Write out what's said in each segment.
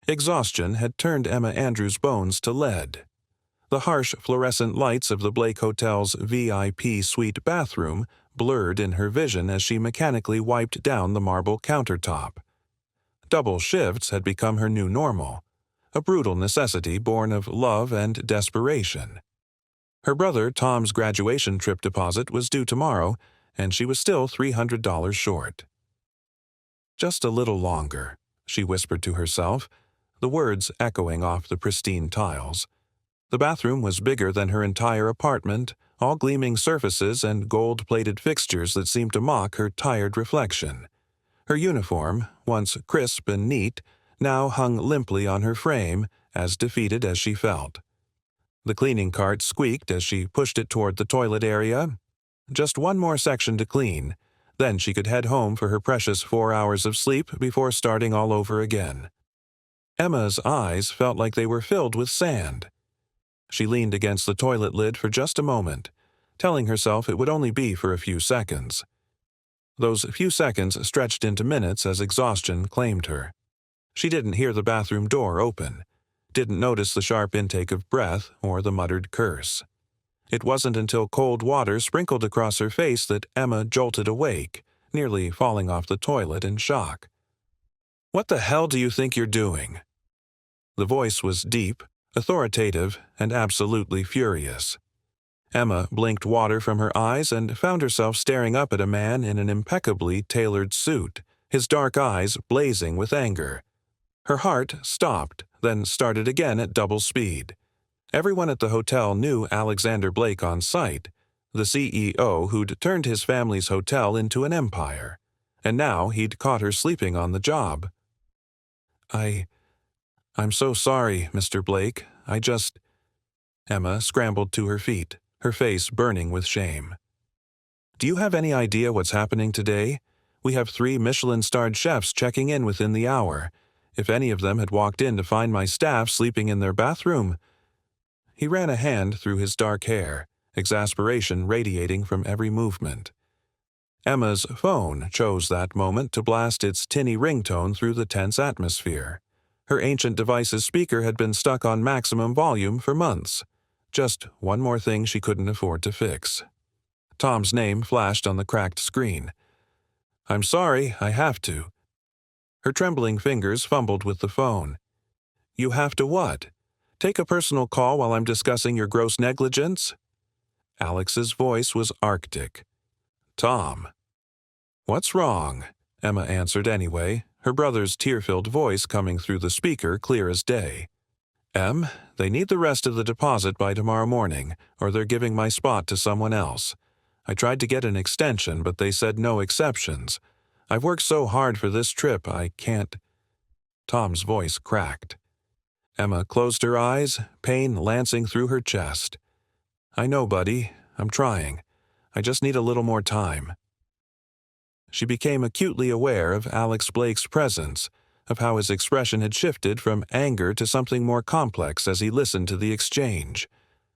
Exhaustion had turned Emma Andrews' bones to lead. The harsh fluorescent lights of the Blake Hotel's VIP suite bathroom blurred in her vision as she mechanically wiped down the marble countertop. Double shifts had become her new normal, a brutal necessity born of love and desperation. Her brother Tom's graduation trip deposit was due tomorrow, and she was still $300 short. "Just a little longer," she whispered to herself, the words echoing off the pristine tiles. The bathroom was bigger than her entire apartment, all gleaming surfaces and gold-plated fixtures that seemed to mock her tired reflection. Her uniform, once crisp and neat, now hung limply on her frame, as defeated as she felt. The cleaning cart squeaked as she pushed it toward the toilet area. Just one more section to clean, then she could head home for her precious 4 hours of sleep before starting all over again. Emma's eyes felt like they were filled with sand. She leaned against the toilet lid for just a moment, telling herself it would only be for a few seconds. Those few seconds stretched into minutes as exhaustion claimed her. She didn't hear the bathroom door open, didn't notice the sharp intake of breath or the muttered curse. It wasn't until cold water sprinkled across her face that Emma jolted awake, nearly falling off the toilet in shock. "What the hell do you think you're doing?" The voice was deep, authoritative, and absolutely furious. Emma blinked water from her eyes and found herself staring up at a man in an impeccably tailored suit, his dark eyes blazing with anger. Her heart stopped, then started again at double speed. Everyone at the hotel knew Alexander Blake on sight, the CEO who'd turned his family's hotel into an empire, and now he'd caught her sleeping on the job. I'm so sorry, Mr. Blake. Emma scrambled to her feet, her face burning with shame. "Do you have any idea what's happening today? We have 3 Michelin-starred chefs checking in within the hour. If any of them had walked in to find my staff sleeping in their bathroom—" He ran a hand through his dark hair, exasperation radiating from every movement. Emma's phone chose that moment to blast its tinny ringtone through the tense atmosphere. Her ancient device's speaker had been stuck on maximum volume for months. Just one more thing she couldn't afford to fix. Tom's name flashed on the cracked screen. "I'm sorry, I have to." Her trembling fingers fumbled with the phone. "You have to what? Take a personal call while I'm discussing your gross negligence?" Alex's voice was arctic. "Tom." "What's wrong?" Emma answered anyway, her brother's tear-filled voice coming through the speaker clear as day. "Em, they need the rest of the deposit by tomorrow morning, or they're giving my spot to someone else. I tried to get an extension, but they said no exceptions. I've worked so hard for this trip, I can't—" Tom's voice cracked. Emma closed her eyes, pain lancing through her chest. "I know, buddy. I'm trying. I just need a little more time." She became acutely aware of Alex Blake's presence, of how his expression had shifted from anger to something more complex as he listened to the exchange.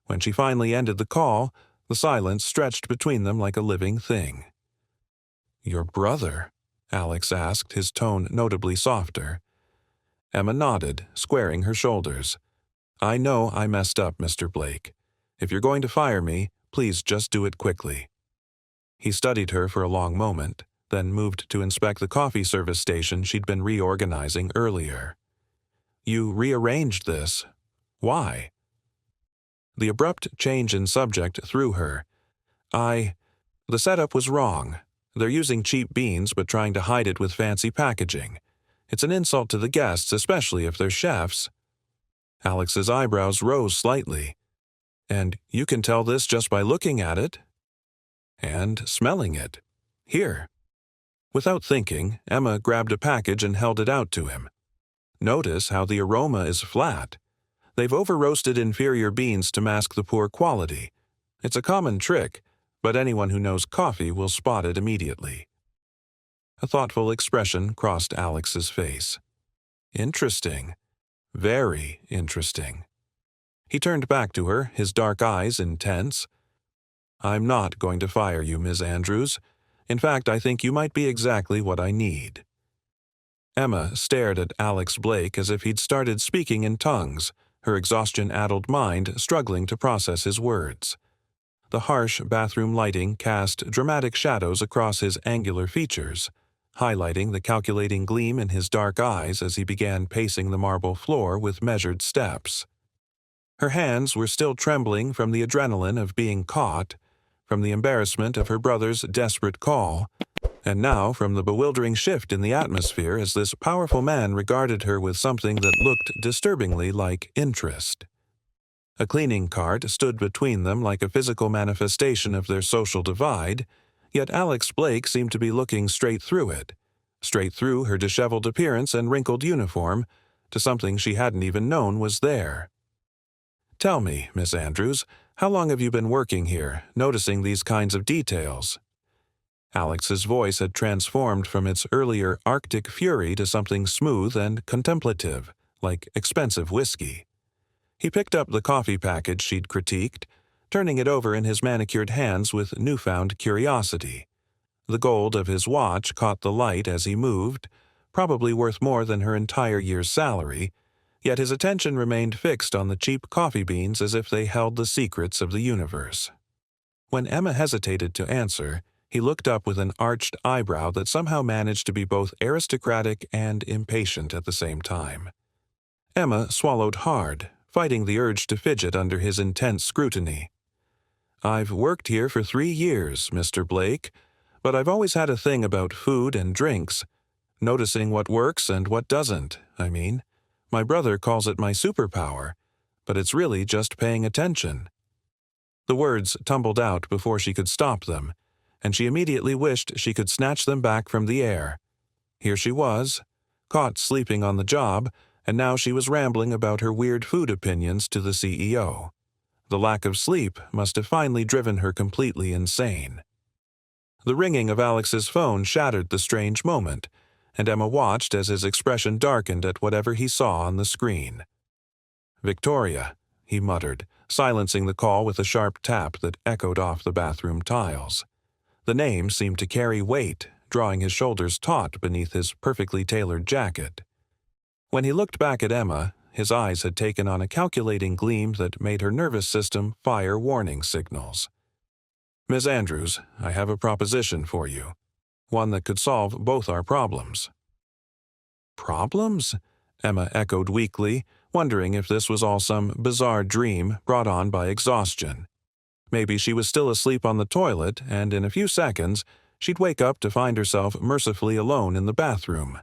When she finally ended the call, the silence stretched between them like a living thing. "Your brother?" Alex asked, his tone notably softer. Emma nodded, squaring her shoulders. "I know I messed up, Mr. Blake. If you're going to fire me, please just do it quickly." He studied her for a long moment, then moved to inspect the coffee service station she'd been reorganizing earlier. "You rearranged this. Why?" The abrupt change in subject threw her. The setup was wrong. They're using cheap beans but trying to hide it with fancy packaging. It's an insult to the guests, especially if they're chefs." Alex's eyebrows rose slightly. "And you can tell this just by looking at it." "And smelling it. Here." Without thinking, Emma grabbed a package and held it out to him. "Notice how the aroma is flat. They've over-roasted inferior beans to mask the poor quality. It's a common trick, but anyone who knows coffee will spot it immediately." A thoughtful expression crossed Alex's face. "Interesting. Very interesting." He turned back to her, his dark eyes intense. "I'm not going to fire you, Ms. Andrews. In fact, I think you might be exactly what I need." Emma stared at Alex Blake as if he'd started speaking in tongues, her exhaustion-addled mind struggling to process his words. The harsh bathroom lighting cast dramatic shadows across his angular features, highlighting the calculating gleam in his dark eyes as he began pacing the marble floor with measured steps. Her hands were still trembling from the adrenaline of being caught, from the embarrassment of her brother's desperate call, and now from the bewildering shift in the atmosphere as this powerful man regarded her with something that looked disturbingly like interest. A cleaning cart stood between them like a physical manifestation of their social divide, yet Alex Blake seemed to be looking straight through it, straight through her disheveled appearance and wrinkled uniform, to something she hadn't even known was there. "Tell me, Miss Andrews, how long have you been working here, noticing these kinds of details?" Alex's voice had transformed from its earlier Arctic fury to something smooth and contemplative, like expensive whiskey. He picked up the coffee package she'd critiqued, turning it over in his manicured hands with newfound curiosity. The gold of his watch caught the light as he moved, probably worth more than her entire year's salary, yet his attention remained fixed on the cheap coffee beans as if they held the secrets of the universe. When Emma hesitated to answer, he looked up with an arched eyebrow that somehow managed to be both aristocratic and impatient at the same time. Emma swallowed hard, fighting the urge to fidget under his intense scrutiny. "I've worked here for 3 years, Mr. Blake, but I've always had a thing about food and drinks, noticing what works and what doesn't, I mean. My brother calls it my superpower, but it's really just paying attention." The words tumbled out before she could stop them, and she immediately wished she could snatch them back from the air. Here she was, caught sleeping on the job, and now she was rambling about her weird food opinions to the CEO. The lack of sleep must have finally driven her completely insane. The ringing of Alex's phone shattered the strange moment, and Emma watched as his expression darkened at whatever he saw on the screen. "Victoria," he muttered, silencing the call with a sharp tap that echoed off the bathroom tiles. The name seemed to carry weight, drawing his shoulders taut beneath his perfectly tailored jacket. When he looked back at Emma, his eyes had taken on a calculating gleam that made her nervous system fire warning signals. "Miss Andrews, I have a proposition for you. One that could solve both our problems." "Problems?" Emma echoed weakly, wondering if this was all some bizarre dream brought on by exhaustion. Maybe she was still asleep on the toilet, and in a few seconds, she'd wake up to find herself mercifully alone in the bathroom.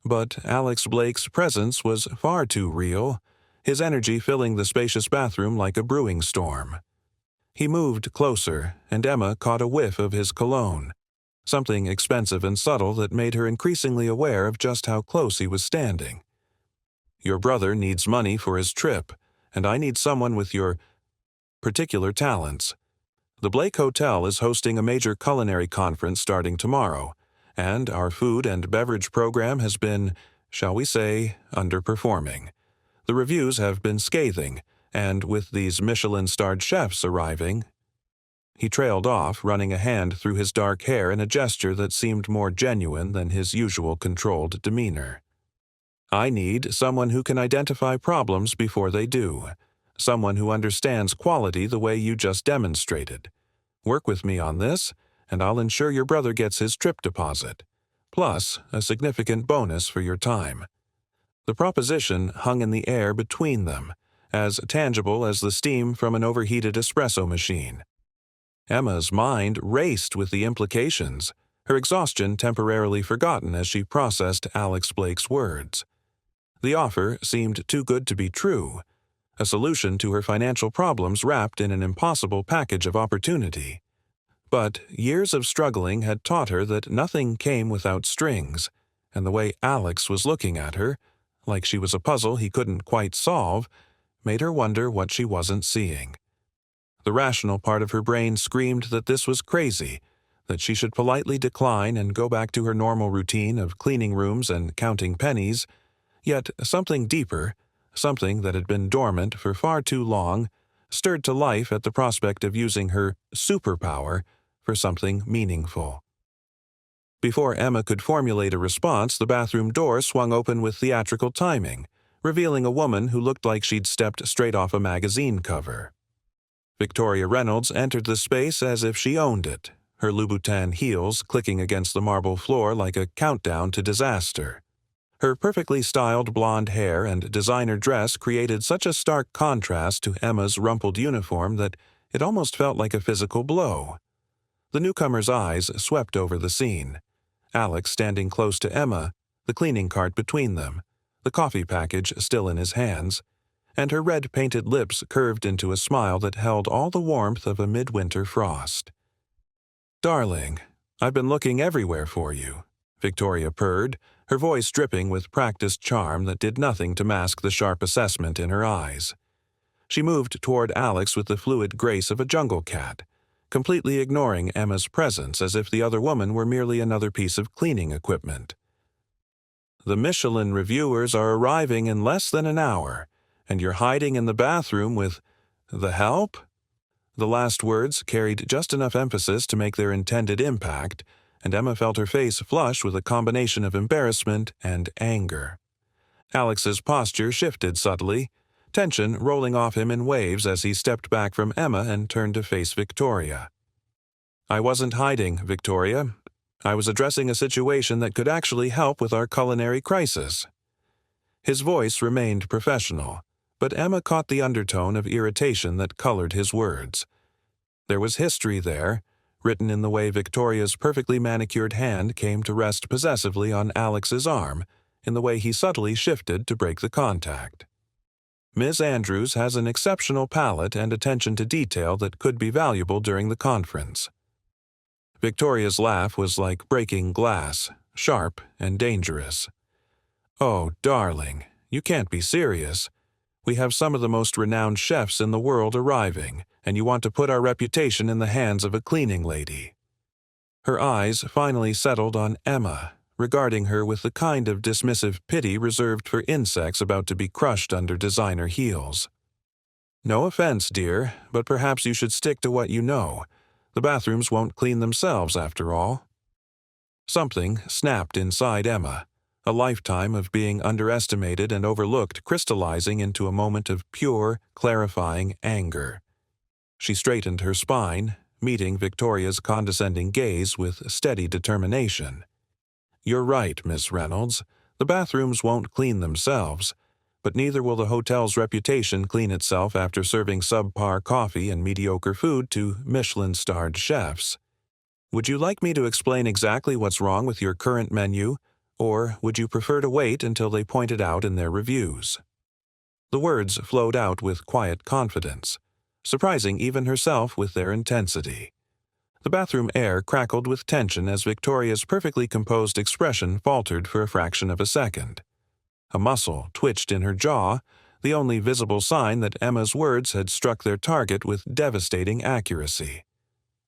But Alex Blake's presence was far too real, his energy filling the spacious bathroom like a brewing storm. He moved closer, and Emma caught a whiff of his cologne, something expensive and subtle that made her increasingly aware of just how close he was standing. "Your brother needs money for his trip, and I need someone with your particular talents. The Blake Hotel is hosting a major culinary conference starting tomorrow, and our food and beverage program has been, shall we say, underperforming. The reviews have been scathing, and with these Michelin-starred chefs arriving—" He trailed off, running a hand through his dark hair in a gesture that seemed more genuine than his usual controlled demeanor. "I need someone who can identify problems before they do. Someone who understands quality the way you just demonstrated. Work with me on this, and I'll ensure your brother gets his trip deposit, plus a significant bonus for your time." The proposition hung in the air between them, as tangible as the steam from an overheated espresso machine. Emma's mind raced with the implications, her exhaustion temporarily forgotten as she processed Alex Blake's words. The offer seemed too good to be true, a solution to her financial problems wrapped in an impossible package of opportunity. But years of struggling had taught her that nothing came without strings, and the way Alex was looking at her, like she was a puzzle he couldn't quite solve, made her wonder what she wasn't seeing. The rational part of her brain screamed that this was crazy, that she should politely decline and go back to her normal routine of cleaning rooms and counting pennies, yet something deeper, something that had been dormant for far too long, stirred to life at the prospect of using her superpower for something meaningful. Before Emma could formulate a response, the bathroom door swung open with theatrical timing, revealing a woman who looked like she'd stepped straight off a magazine cover. Victoria Reynolds entered the space as if she owned it, her Louboutin heels clicking against the marble floor like a countdown to disaster. Her perfectly styled blonde hair and designer dress created such a stark contrast to Emma's rumpled uniform that it almost felt like a physical blow. The newcomer's eyes swept over the scene. Alex standing close to Emma, the cleaning cart between them, the coffee package still in his hands, and her red-painted lips curved into a smile that held all the warmth of a midwinter frost. "Darling, I've been looking everywhere for you," Victoria purred, her voice dripping with practiced charm that did nothing to mask the sharp assessment in her eyes. She moved toward Alex with the fluid grace of a jungle cat, completely ignoring Emma's presence as if the other woman were merely another piece of cleaning equipment. "The Michelin reviewers are arriving in less than an hour, and you're hiding in the bathroom with the help?" The last words carried just enough emphasis to make their intended impact, and Emma felt her face flush with a combination of embarrassment and anger. Alex's posture shifted subtly, tension rolling off him in waves as he stepped back from Emma and turned to face Victoria. "I wasn't hiding, Victoria. I was addressing a situation that could actually help with our culinary crisis." His voice remained professional, but Emma caught the undertone of irritation that colored his words. There was history there, written in the way Victoria's perfectly manicured hand came to rest possessively on Alex's arm, in the way he subtly shifted to break the contact. "Miss Andrews has an exceptional palate and attention to detail that could be valuable during the conference." Victoria's laugh was like breaking glass, sharp and dangerous. "Oh, darling, you can't be serious. We have some of the most renowned chefs in the world arriving, and you want to put our reputation in the hands of a cleaning lady." Her eyes finally settled on Emma, regarding her with the kind of dismissive pity reserved for insects about to be crushed under designer heels. "No offense, dear, but perhaps you should stick to what you know. The bathrooms won't clean themselves, after all." Something snapped inside Emma, a lifetime of being underestimated and overlooked crystallizing into a moment of pure, clarifying anger. She straightened her spine, meeting Victoria's condescending gaze with steady determination. "You're right, Miss Reynolds. The bathrooms won't clean themselves, but neither will the hotel's reputation clean itself after serving subpar coffee and mediocre food to Michelin-starred chefs. Would you like me to explain exactly what's wrong with your current menu, or would you prefer to wait until they point it out in their reviews?" The words flowed out with quiet confidence, surprising even herself with their intensity. The bathroom air crackled with tension as Victoria's perfectly composed expression faltered for a fraction of a second. A muscle twitched in her jaw, the only visible sign that Emma's words had struck their target with devastating accuracy.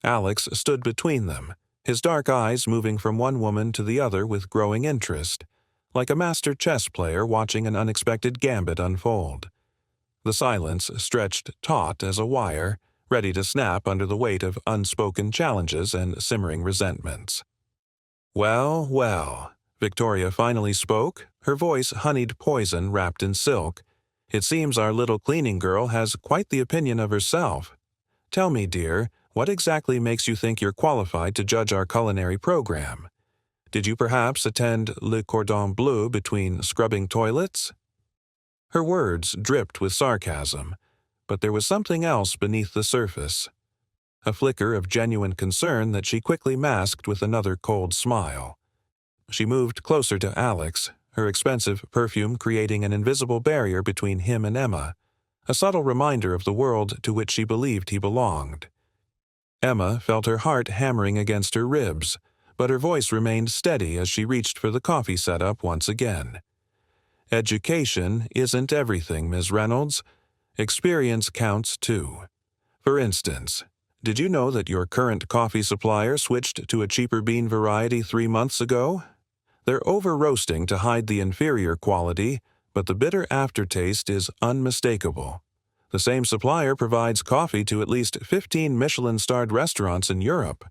Alex stood between them, his dark eyes moving from one woman to the other with growing interest, like a master chess player watching an unexpected gambit unfold. The silence stretched taut as a wire, ready to snap under the weight of unspoken challenges and simmering resentments. "Well, well," Victoria finally spoke, her voice honeyed poison wrapped in silk. "It seems our little cleaning girl has quite the opinion of herself. Tell me, dear, what exactly makes you think you're qualified to judge our culinary program? Did you perhaps attend Le Cordon Bleu between scrubbing toilets?" Her words dripped with sarcasm, but there was something else beneath the surface. A flicker of genuine concern that she quickly masked with another cold smile. She moved closer to Alex, her expensive perfume creating an invisible barrier between him and Emma, a subtle reminder of the world to which she believed he belonged. Emma felt her heart hammering against her ribs, but her voice remained steady as she reached for the coffee setup once again. "Education isn't everything, Ms. Reynolds. Experience counts too. For instance, did you know that your current coffee supplier switched to a cheaper bean variety 3 months ago? They're over-roasting to hide the inferior quality, but the bitter aftertaste is unmistakable. The same supplier provides coffee to at least 15 Michelin-starred restaurants in Europe.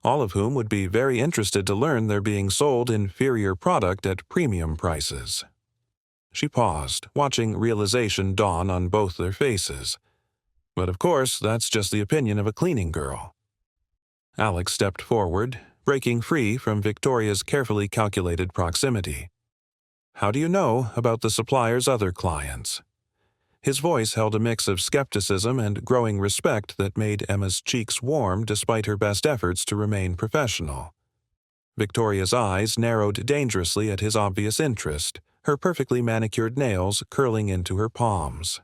all of whom would be very interested to learn they're being sold inferior product at premium prices. She paused, watching realization dawn on both their faces. But of course, that's just the opinion of a cleaning girl. Alex stepped forward, breaking free from Victoria's carefully calculated proximity. How do you know about the supplier's other clients? His voice held a mix of skepticism and growing respect that made Emma's cheeks warm despite her best efforts to remain professional. Victoria's eyes narrowed dangerously at his obvious interest, her perfectly manicured nails curling into her palms.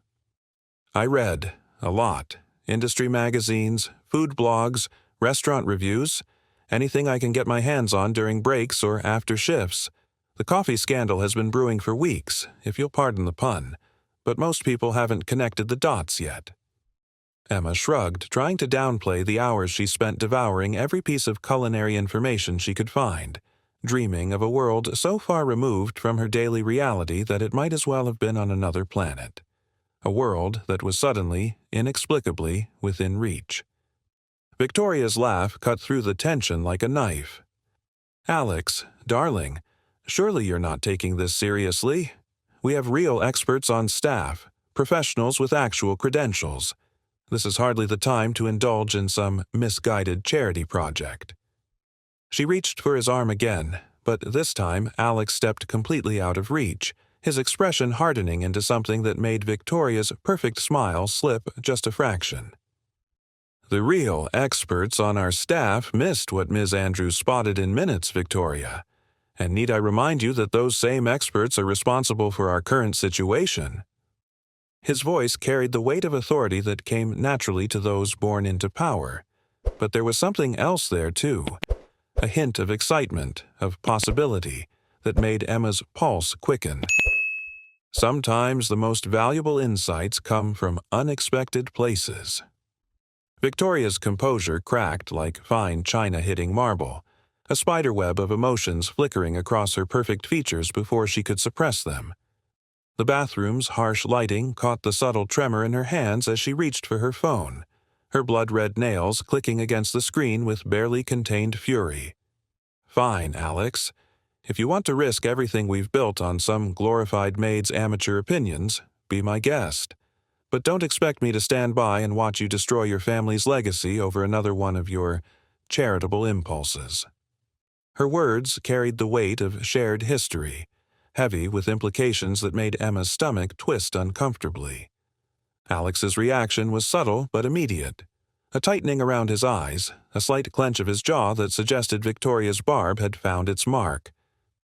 I read, a lot, industry magazines, food blogs, restaurant reviews, anything I can get my hands on during breaks or after shifts. The coffee scandal has been brewing for weeks, if you'll pardon the pun, but most people haven't connected the dots yet. Emma shrugged, trying to downplay the hours she spent devouring every piece of culinary information she could find, dreaming of a world so far removed from her daily reality that it might as well have been on another planet. A world that was suddenly, inexplicably, within reach. Victoria's laugh cut through the tension like a knife. Alex, darling, surely you're not taking this seriously? We have real experts on staff, professionals with actual credentials. This is hardly the time to indulge in some misguided charity project. She reached for his arm again, but this time Alex stepped completely out of reach, his expression hardening into something that made Victoria's perfect smile slip just a fraction. The real experts on our staff missed what Ms. Andrews spotted in minutes, Victoria. And need I remind you that those same experts are responsible for our current situation? His voice carried the weight of authority that came naturally to those born into power. But there was something else there, too. A hint of excitement, of possibility, that made Emma's pulse quicken. Sometimes the most valuable insights come from unexpected places. Victoria's composure cracked like fine china hitting marble, a spiderweb of emotions flickering across her perfect features before she could suppress them. The bathroom's harsh lighting caught the subtle tremor in her hands as she reached for her phone, her blood-red nails clicking against the screen with barely contained fury. Fine, Alex. If you want to risk everything we've built on some glorified maid's amateur opinions, be my guest. But don't expect me to stand by and watch you destroy your family's legacy over another one of your charitable impulses. Her words carried the weight of shared history, heavy with implications that made Emma's stomach twist uncomfortably. Alex's reaction was subtle but immediate. A tightening around his eyes, a slight clench of his jaw that suggested Victoria's barb had found its mark.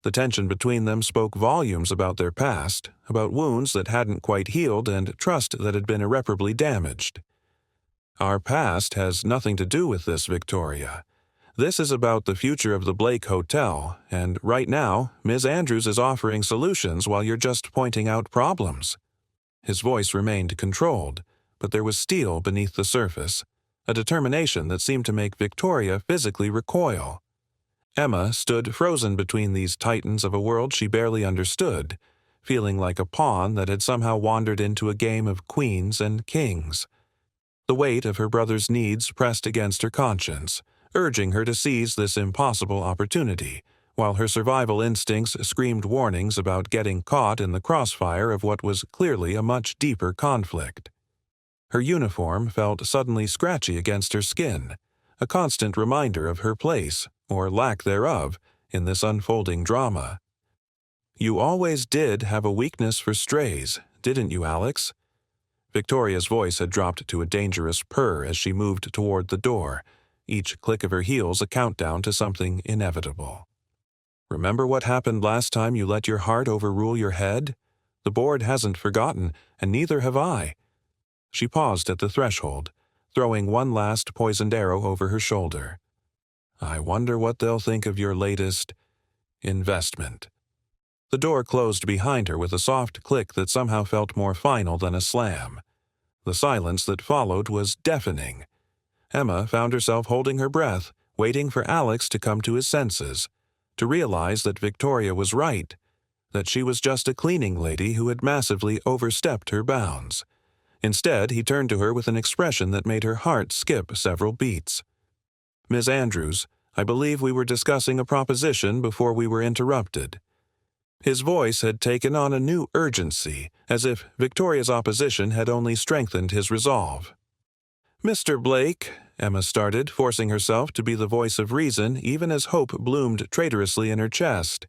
The tension between them spoke volumes about their past, about wounds that hadn't quite healed and trust that had been irreparably damaged. Our past has nothing to do with this, Victoria. This is about the future of the Blake Hotel, and right now, Ms. Andrews is offering solutions while you're just pointing out problems. His voice remained controlled, but there was steel beneath the surface, a determination that seemed to make Victoria physically recoil. Emma stood frozen between these titans of a world she barely understood, feeling like a pawn that had somehow wandered into a game of queens and kings. The weight of her brother's needs pressed against her conscience, urging her to seize this impossible opportunity, while her survival instincts screamed warnings about getting caught in the crossfire of what was clearly a much deeper conflict. Her uniform felt suddenly scratchy against her skin, a constant reminder of her place, or lack thereof, in this unfolding drama. You always did have a weakness for strays, didn't you, Alex? Victoria's voice had dropped to a dangerous purr as she moved toward the door, each click of her heels a countdown to something inevitable. Remember what happened last time you let your heart overrule your head? The board hasn't forgotten, and neither have I. She paused at the threshold, throwing one last poisoned arrow over her shoulder. I wonder what they'll think of your latest investment. The door closed behind her with a soft click that somehow felt more final than a slam. The silence that followed was deafening. Emma found herself holding her breath, waiting for Alex to come to his senses, to realize that Victoria was right, that she was just a cleaning lady who had massively overstepped her bounds. Instead, he turned to her with an expression that made her heart skip several beats. Ms. Andrews, I believe we were discussing a proposition before we were interrupted." His voice had taken on a new urgency, as if Victoria's opposition had only strengthened his resolve. "Mr. Blake," Emma started, forcing herself to be the voice of reason even as hope bloomed traitorously in her chest.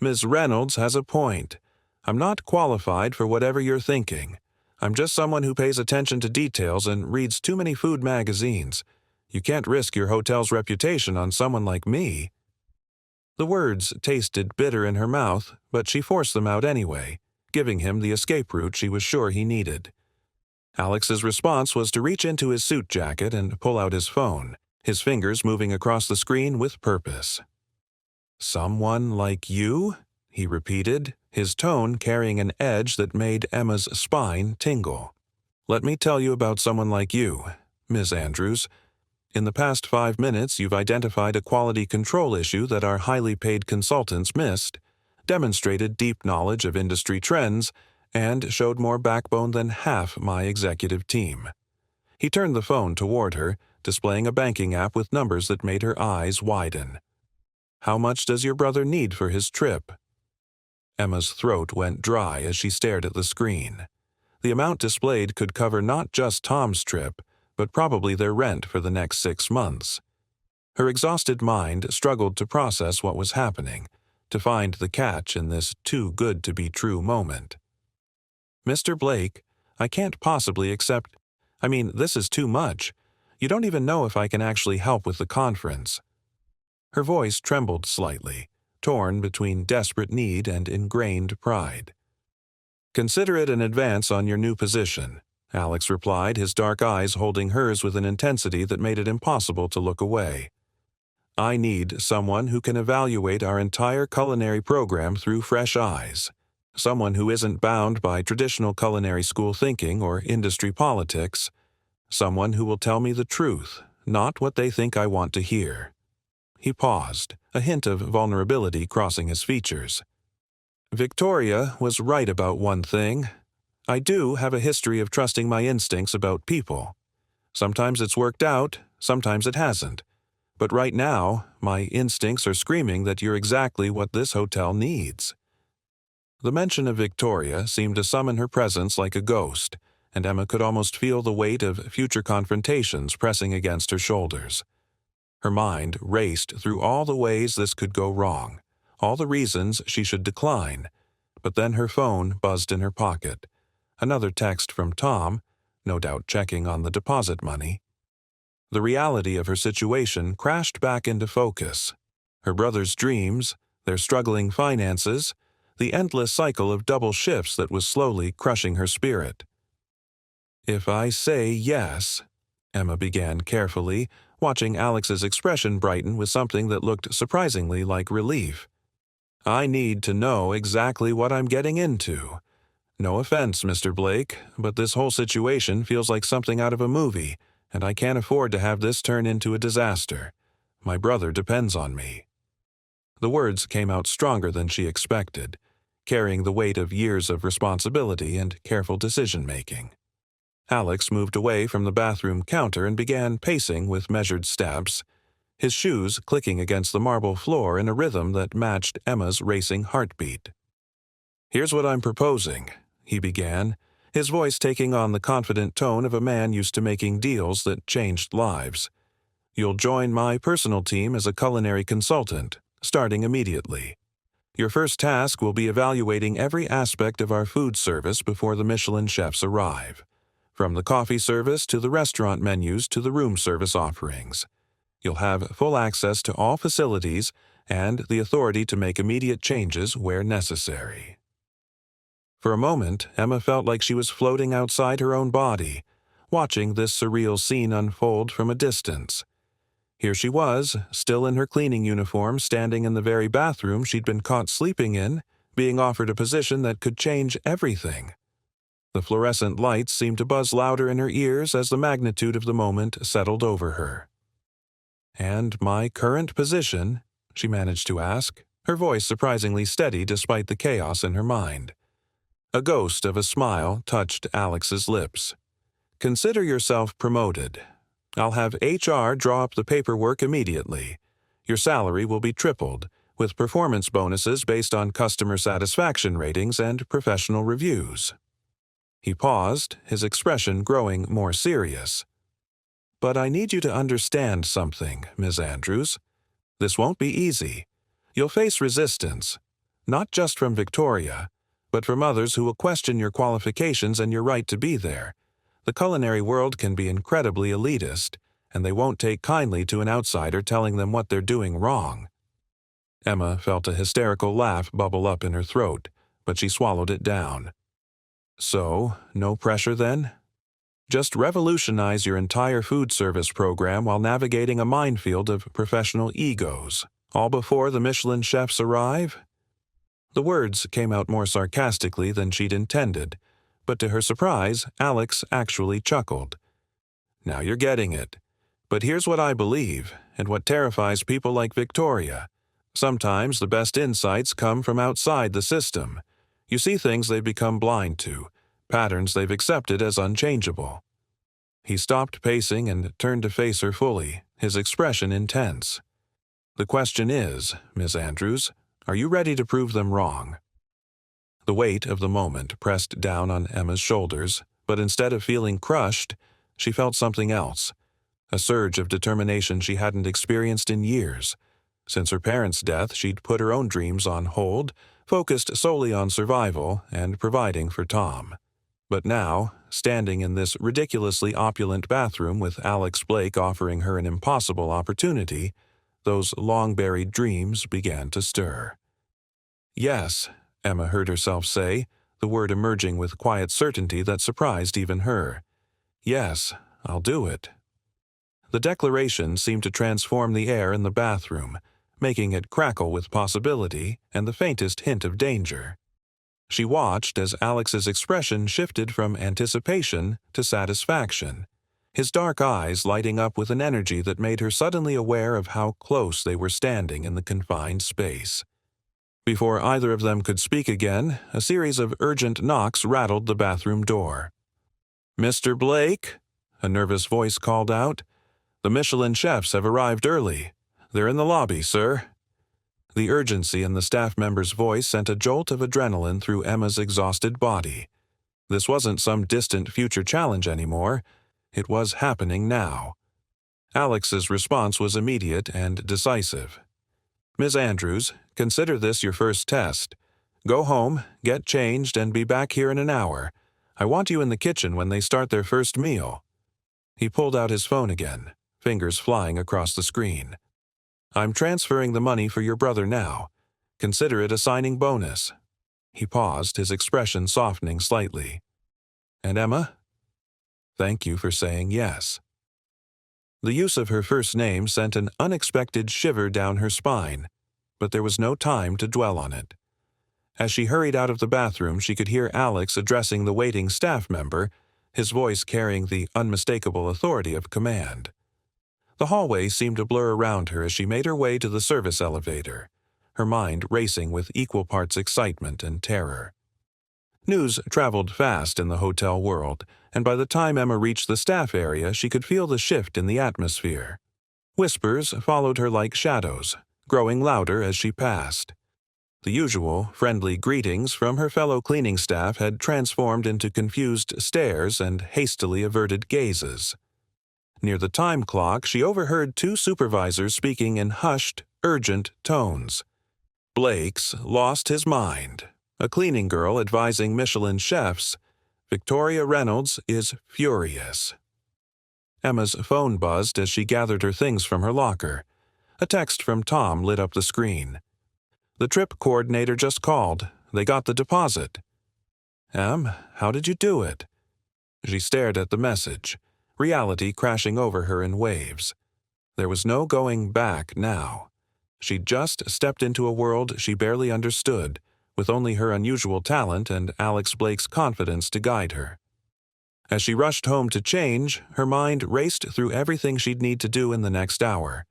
"Miss Reynolds has a point. I'm not qualified for whatever you're thinking. I'm just someone who pays attention to details and reads too many food magazines. You can't risk your hotel's reputation on someone like me." The words tasted bitter in her mouth, but she forced them out anyway, giving him the escape route she was sure he needed. Alex's response was to reach into his suit jacket and pull out his phone, his fingers moving across the screen with purpose. "Someone like you?" he repeated, his tone carrying an edge that made Emma's spine tingle. "Let me tell you about someone like you, Ms. Andrews. In the past 5 minutes, you've identified a quality control issue that our highly paid consultants missed, demonstrated deep knowledge of industry trends, and showed more backbone than half my executive team." He turned the phone toward her, displaying a banking app with numbers that made her eyes widen. "How much does your brother need for his trip?" Emma's throat went dry as she stared at the screen. The amount displayed could cover not just Tom's trip, but probably their rent for the next 6 months. Her exhausted mind struggled to process what was happening, to find the catch in this too-good-to-be-true moment. "Mr. Blake, I can't possibly accept— this is too much. You don't even know if I can actually help with the conference." Her voice trembled slightly, torn between desperate need and ingrained pride. "Consider it an advance on your new position," Alex replied, his dark eyes holding hers with an intensity that made it impossible to look away. "I need someone who can evaluate our entire culinary program through fresh eyes. Someone who isn't bound by traditional culinary school thinking or industry politics. Someone who will tell me the truth, not what they think I want to hear." He paused, a hint of vulnerability crossing his features. "Victoria was right about one thing. I do have a history of trusting my instincts about people. Sometimes it's worked out, sometimes it hasn't. But right now, my instincts are screaming that you're exactly what this hotel needs." The mention of Victoria seemed to summon her presence like a ghost, and Emma could almost feel the weight of future confrontations pressing against her shoulders. Her mind raced through all the ways this could go wrong, all the reasons she should decline, but then her phone buzzed in her pocket. Another text from Tom, no doubt checking on the deposit money. The reality of her situation crashed back into focus. Her brother's dreams, their struggling finances, the endless cycle of double shifts that was slowly crushing her spirit. "If I say yes," Emma began carefully, watching Alex's expression brighten with something that looked surprisingly like relief. "I need to know exactly what I'm getting into. No offense, Mr. Blake, but this whole situation feels like something out of a movie, and I can't afford to have this turn into a disaster. My brother depends on me." The words came out stronger than she expected, carrying the weight of years of responsibility and careful decision-making. Alex moved away from the bathroom counter and began pacing with measured steps, his shoes clicking against the marble floor in a rhythm that matched Emma's racing heartbeat. "Here's what I'm proposing," he began, his voice taking on the confident tone of a man used to making deals that changed lives. "You'll join my personal team as a culinary consultant, starting immediately. Your first task will be evaluating every aspect of our food service before the Michelin chefs arrive. From the coffee service to the restaurant menus to the room service offerings. You'll have full access to all facilities and the authority to make immediate changes where necessary." For a moment, Emma felt like she was floating outside her own body, watching this surreal scene unfold from a distance. Here she was, still in her cleaning uniform, standing in the very bathroom she'd been caught sleeping in, being offered a position that could change everything. The fluorescent lights seemed to buzz louder in her ears as the magnitude of the moment settled over her. "And my current position?" she managed to ask, her voice surprisingly steady despite the chaos in her mind. A ghost of a smile touched Alex's lips. "Consider yourself promoted. I'll have HR draw up the paperwork immediately. Your salary will be tripled, with performance bonuses based on customer satisfaction ratings and professional reviews." He paused, his expression growing more serious. "But I need you to understand something, Ms. Andrews. This won't be easy. You'll face resistance, not just from Victoria, but from others who will question your qualifications and your right to be there. The culinary world can be incredibly elitist, and they won't take kindly to an outsider telling them what they're doing wrong." Emma felt a hysterical laugh bubble up in her throat, but she swallowed it down. "So, no pressure then? Just revolutionize your entire food service program while navigating a minefield of professional egos, all before the Michelin chefs arrive?" The words came out more sarcastically than she'd intended, but to her surprise, Alex actually chuckled. "Now you're getting it. But here's what I believe, and what terrifies people like Victoria. Sometimes the best insights come from outside the system. You see things they've become blind to, patterns they've accepted as unchangeable." He stopped pacing and turned to face her fully, his expression intense. "The question is, Miss Andrews, are you ready to prove them wrong?" The weight of the moment pressed down on Emma's shoulders, but instead of feeling crushed, she felt something else, a surge of determination she hadn't experienced in years. Since her parents' death, she'd put her own dreams on hold, focused solely on survival and providing for Tom. But now, standing in this ridiculously opulent bathroom with Alex Blake offering her an impossible opportunity, those long-buried dreams began to stir. "Yes," Emma heard herself say, the word emerging with quiet certainty that surprised even her. "Yes, I'll do it." The declaration seemed to transform the air in the bathroom, making it crackle with possibility and the faintest hint of danger. She watched as Alex's expression shifted from anticipation to satisfaction, his dark eyes lighting up with an energy that made her suddenly aware of how close they were standing in the confined space. Before either of them could speak again, a series of urgent knocks rattled the bathroom door. "Mr. Blake?" a nervous voice called out. "The Michelin chefs have arrived early. They're in the lobby, sir." The urgency in the staff member's voice sent a jolt of adrenaline through Emma's exhausted body. This wasn't some distant future challenge anymore. It was happening now. Alex's response was immediate and decisive. "Ms. Andrews, consider this your first test. Go home, get changed, and be back here in an hour. I want you in the kitchen when they start their first meal." He pulled out his phone again, fingers flying across the screen. "I'm transferring the money for your brother now. Consider it a signing bonus." He paused, his expression softening slightly. "And Emma? Thank you for saying yes." The use of her first name sent an unexpected shiver down her spine, but there was no time to dwell on it. As she hurried out of the bathroom, she could hear Alex addressing the waiting staff member, his voice carrying the unmistakable authority of command. The hallway seemed to blur around her as she made her way to the service elevator, her mind racing with equal parts excitement and terror. News traveled fast in the hotel world, and by the time Emma reached the staff area, she could feel the shift in the atmosphere. Whispers followed her like shadows, growing louder as she passed. The usual friendly greetings from her fellow cleaning staff had transformed into confused stares and hastily averted gazes. Near the time clock, she overheard two supervisors speaking in hushed, urgent tones. Blake's lost his mind. A cleaning girl advising Michelin chefs. Victoria Reynolds is furious. Emma's phone buzzed as she gathered her things from her locker. A text from Tom lit up the screen. "The trip coordinator just called. They got the deposit." "Em, how did you do it?" She stared at the message, reality crashing over her in waves. There was no going back now. She'd just stepped into a world she barely understood, with only her unusual talent and Alex Blake's confidence to guide her. As she rushed home to change, her mind raced through everything she'd need to do in the next hour.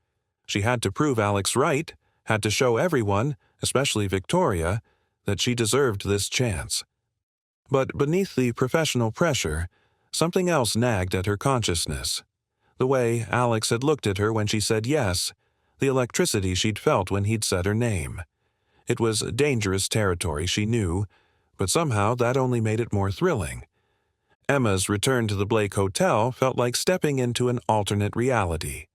She had to prove Alex right, had to show everyone, especially Victoria, that she deserved this chance. But beneath the professional pressure, something else nagged at her consciousness. The way Alex had looked at her when she said yes, the electricity she'd felt when he'd said her name. It was dangerous territory, she knew, but somehow that only made it more thrilling. Emma's return to the Blake Hotel felt like stepping into an alternate reality.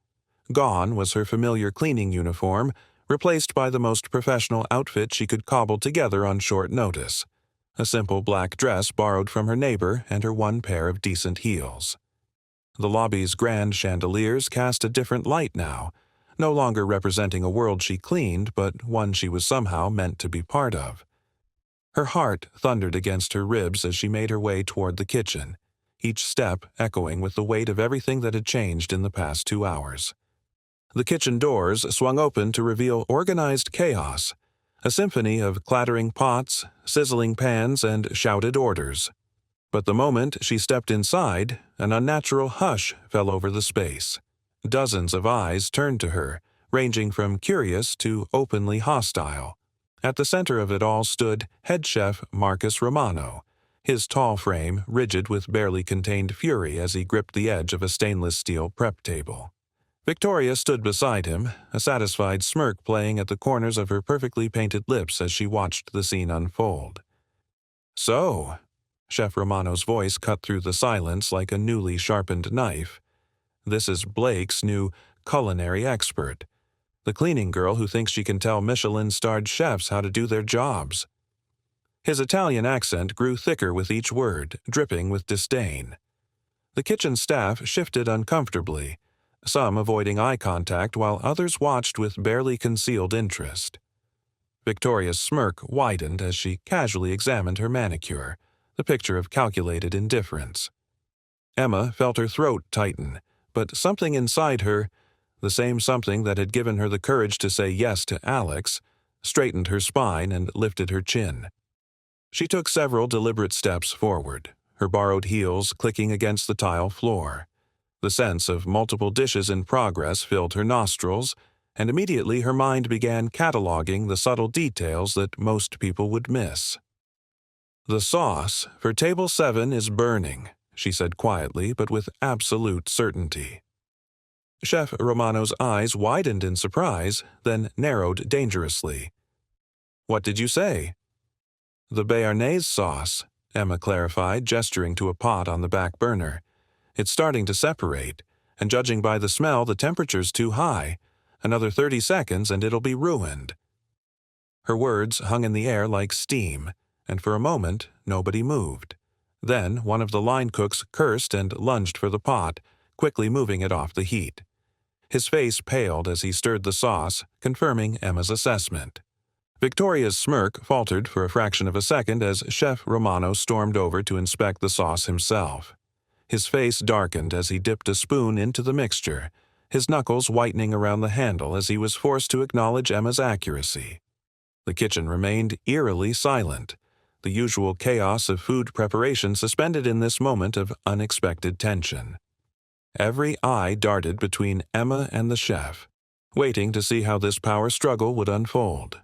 Gone was her familiar cleaning uniform, replaced by the most professional outfit she could cobble together on short notice. A simple black dress borrowed from her neighbor and her one pair of decent heels. The lobby's grand chandeliers cast a different light now, no longer representing a world she cleaned, but one she was somehow meant to be part of. Her heart thundered against her ribs as she made her way toward the kitchen, each step echoing with the weight of everything that had changed in the past 2 hours. The kitchen doors swung open to reveal organized chaos, a symphony of clattering pots, sizzling pans, and shouted orders. But the moment she stepped inside, an unnatural hush fell over the space. Dozens of eyes turned to her, ranging from curious to openly hostile. At the center of it all stood head chef Marcus Romano, his tall frame rigid with barely contained fury as he gripped the edge of a stainless steel prep table. Victoria stood beside him, a satisfied smirk playing at the corners of her perfectly painted lips as she watched the scene unfold. "So," Chef Romano's voice cut through the silence like a newly sharpened knife, "this is Blake's new culinary expert, the cleaning girl who thinks she can tell Michelin-starred chefs how to do their jobs." His Italian accent grew thicker with each word, dripping with disdain. The kitchen staff shifted uncomfortably, some avoiding eye contact while others watched with barely concealed interest. Victoria's smirk widened as she casually examined her manicure, the picture of calculated indifference. Emma felt her throat tighten, but something inside her, the same something that had given her the courage to say yes to Alex, straightened her spine and lifted her chin. She took several deliberate steps forward, her borrowed heels clicking against the tile floor. The sense of multiple dishes in progress filled her nostrils, and immediately her mind began cataloging the subtle details that most people would miss. "The sauce for table 7 is burning," she said quietly but with absolute certainty. Chef Romano's eyes widened in surprise, then narrowed dangerously. "What did you say?" "The béarnaise sauce," Emma clarified, gesturing to a pot on the back burner. "It's starting to separate, and judging by the smell, the temperature's too high. Another 30 seconds and it'll be ruined." Her words hung in the air like steam, and for a moment nobody moved. Then one of the line cooks cursed and lunged for the pot, quickly moving it off the heat. His face paled as he stirred the sauce, confirming Emma's assessment. Victoria's smirk faltered for a fraction of a second as Chef Romano stormed over to inspect the sauce himself. His face darkened as he dipped a spoon into the mixture, his knuckles whitening around the handle as he was forced to acknowledge Emma's accuracy. The kitchen remained eerily silent, the usual chaos of food preparation suspended in this moment of unexpected tension. Every eye darted between Emma and the chef, waiting to see how this power struggle would unfold.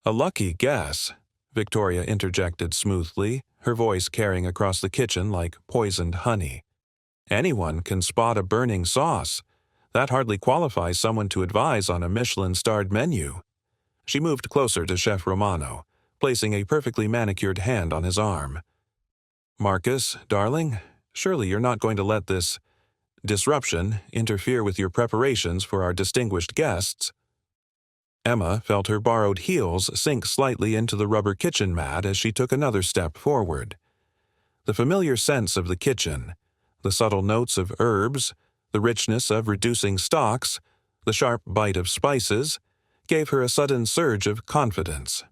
"A lucky guess," Victoria interjected smoothly, her voice carrying across the kitchen like poisoned honey. "Anyone can spot a burning sauce. That hardly qualifies someone to advise on a Michelin-starred menu." She moved closer to Chef Romano, placing a perfectly manicured hand on his arm. "Marcus, darling, surely you're not going to let this disruption interfere with your preparations for our distinguished guests?" Emma felt her borrowed heels sink slightly into the rubber kitchen mat as she took another step forward. The familiar scents of the kitchen, the subtle notes of herbs, the richness of reducing stocks, the sharp bite of spices, gave her a sudden surge of confidence.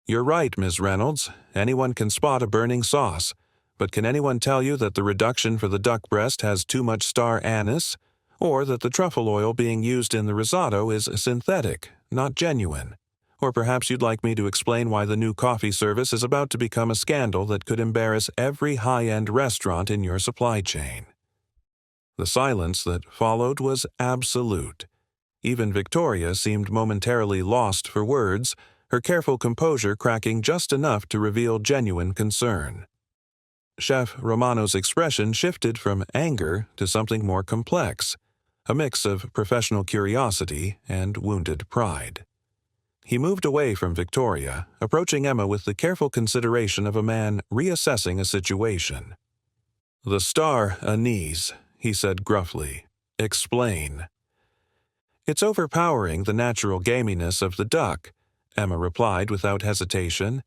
"You're right, Ms. Reynolds. Anyone can spot a burning sauce. But can anyone tell you that the reduction for the duck breast has too much star anise, or that the truffle oil being used in the risotto is synthetic, not genuine? Or perhaps you'd like me to explain why the new coffee service is about to become a scandal that could embarrass every high-end restaurant in your supply chain." The silence that followed was absolute. Even Victoria seemed momentarily lost for words, her careful composure cracking just enough to reveal genuine concern. Chef Romano's expression shifted from anger to something more complex, a mix of professional curiosity and wounded pride. He moved away from Victoria, approaching Emma with the careful consideration of a man reassessing a situation. "The star anise," he said gruffly. "Explain." "It's overpowering the natural gaminess of the duck," Emma replied without hesitation.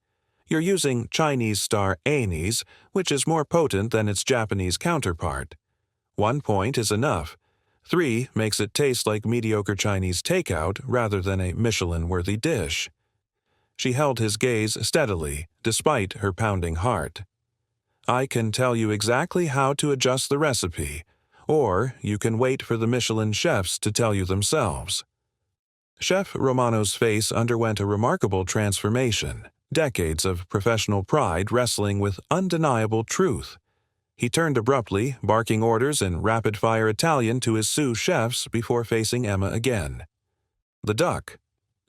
"You're using Chinese star anise, which is more potent than its Japanese counterpart. 1 point is enough. 3 makes it taste like mediocre Chinese takeout rather than a Michelin-worthy dish." She held his gaze steadily, despite her pounding heart. "I can tell you exactly how to adjust the recipe, or you can wait for the Michelin chefs to tell you themselves." Chef Romano's face underwent a remarkable transformation, decades of professional pride wrestling with undeniable truth. He turned abruptly, barking orders in rapid-fire Italian to his sous chefs before facing Emma again. "The duck.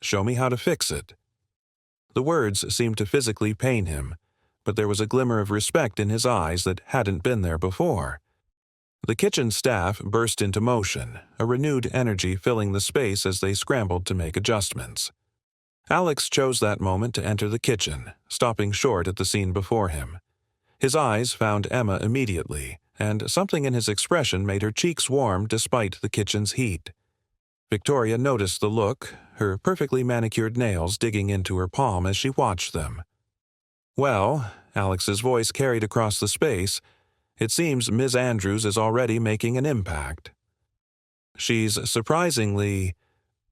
Show me how to fix it." The words seemed to physically pain him, but there was a glimmer of respect in his eyes that hadn't been there before. The kitchen staff burst into motion, a renewed energy filling the space as they scrambled to make adjustments. Alex chose that moment to enter the kitchen, stopping short at the scene before him. His eyes found Emma immediately, and something in his expression made her cheeks warm despite the kitchen's heat. Victoria noticed the look, her perfectly manicured nails digging into her palm as she watched them. "Well," Alex's voice carried across the space, "it seems Ms. Andrews is already making an impact." "She's surprisingly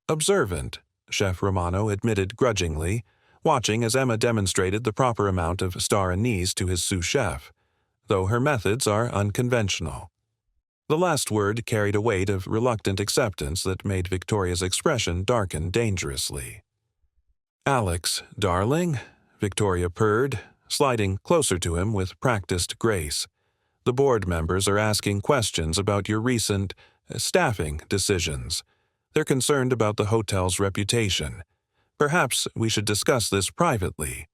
observant," Chef Romano admitted grudgingly, watching as Emma demonstrated the proper amount of star anise to his sous chef, though her methods are unconventional. The last word carried a weight of reluctant acceptance that made Victoria's expression darken dangerously. "Alex, darling," Victoria purred, sliding closer to him with practiced grace. "The board members are asking questions about your recent staffing decisions. They're concerned about the hotel's reputation. Perhaps we should discuss this privately."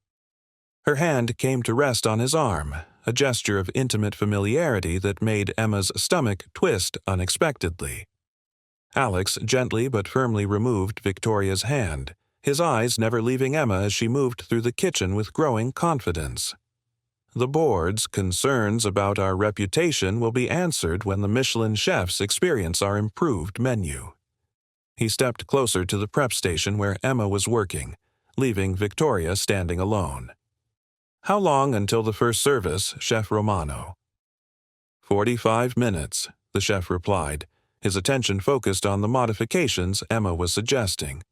Her hand came to rest on his arm, a gesture of intimate familiarity that made Emma's stomach twist unexpectedly. Alex gently but firmly removed Victoria's hand, his eyes never leaving Emma as she moved through the kitchen with growing confidence. "The board's concerns about our reputation will be answered when the Michelin chefs experience our improved menu." He stepped closer to the prep station where Emma was working, leaving Victoria standing alone. "How long until the first service, Chef Romano?" 45 minutes, the chef replied, his attention focused on the modifications Emma was suggesting.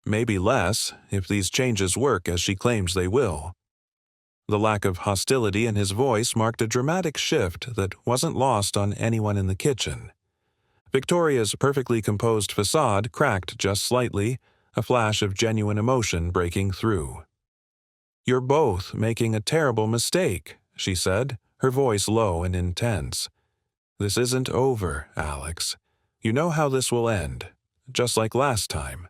"Maybe less, if these changes work as she claims they will." The lack of hostility in his voice marked a dramatic shift that wasn't lost on anyone in the kitchen. Victoria's perfectly composed facade cracked just slightly, a flash of genuine emotion breaking through. "You're both making a terrible mistake," she said, her voice low and intense. "This isn't over, Alex. You know how this will end, just like last time."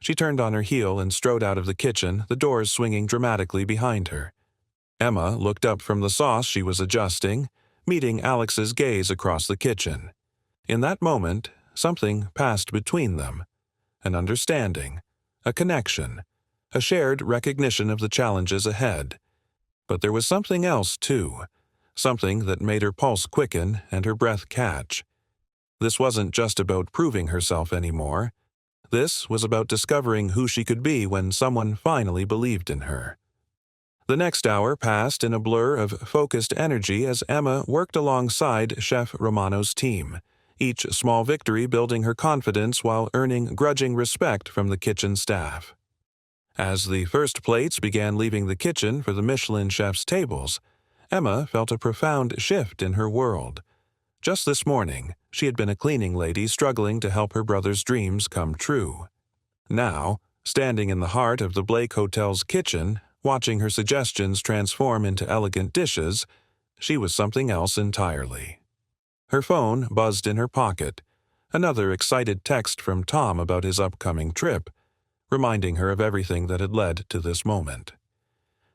She turned on her heel and strode out of the kitchen, the doors swinging dramatically behind her. Emma looked up from the sauce she was adjusting, meeting Alex's gaze across the kitchen. In that moment, something passed between them. An understanding, a connection, a shared recognition of the challenges ahead. But there was something else, too, something that made her pulse quicken and her breath catch. This wasn't just about proving herself anymore. This was about discovering who she could be when someone finally believed in her. The next hour passed in a blur of focused energy as Emma worked alongside Chef Romano's team, each small victory building her confidence while earning grudging respect from the kitchen staff. As the first plates began leaving the kitchen for the Michelin chefs' tables, Emma felt a profound shift in her world. Just this morning, she had been a cleaning lady struggling to help her brother's dreams come true. Now, standing in the heart of the Blake Hotel's kitchen, watching her suggestions transform into elegant dishes, she was something else entirely. Her phone buzzed in her pocket, another excited text from Tom about his upcoming trip, reminding her of everything that had led to this moment.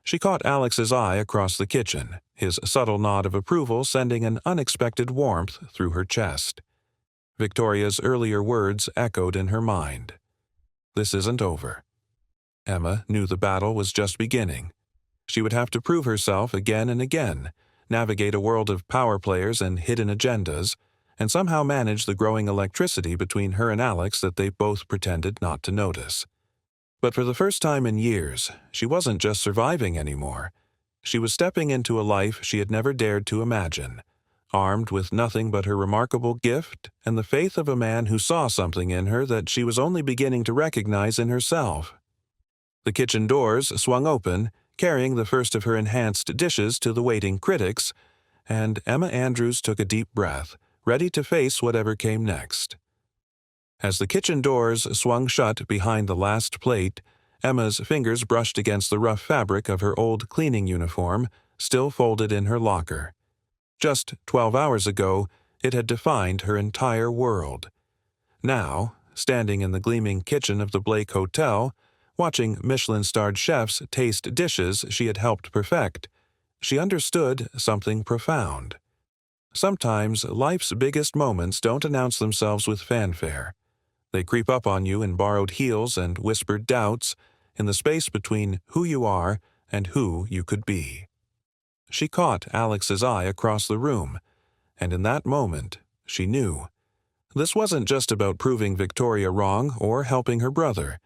She caught Alex's eye across the kitchen, his subtle nod of approval sending an unexpected warmth through her chest. Victoria's earlier words echoed in her mind. This isn't over. Emma knew the battle was just beginning. She would have to prove herself again and again, navigate a world of power players and hidden agendas, and somehow manage the growing electricity between her and Alex that they both pretended not to notice. But for the first time in years, she wasn't just surviving anymore. She was stepping into a life she had never dared to imagine, armed with nothing but her remarkable gift and the faith of a man who saw something in her that she was only beginning to recognize in herself. The kitchen doors swung open, carrying the first of her enhanced dishes to the waiting critics, and Emma Andrews took a deep breath, ready to face whatever came next. As the kitchen doors swung shut behind the last plate, Emma's fingers brushed against the rough fabric of her old cleaning uniform, still folded in her locker. Just 12 hours ago, it had defined her entire world. Now, standing in the gleaming kitchen of the Blake Hotel, watching Michelin-starred chefs taste dishes she had helped perfect, she understood something profound. Sometimes life's biggest moments don't announce themselves with fanfare. They creep up on you in borrowed heels and whispered doubts, in the space between who you are and who you could be. She caught Alex's eye across the room, and in that moment, she knew. This wasn't just about proving Victoria wrong or helping her brother.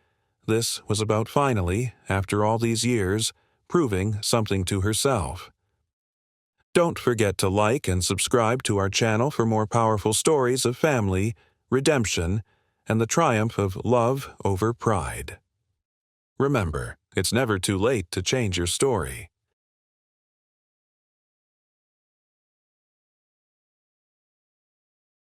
This was about finally, after all these years, proving something to herself. Don't forget to like and subscribe to our channel for more powerful stories of family, redemption, and the triumph of love over pride. Remember, it's never too late to change your story.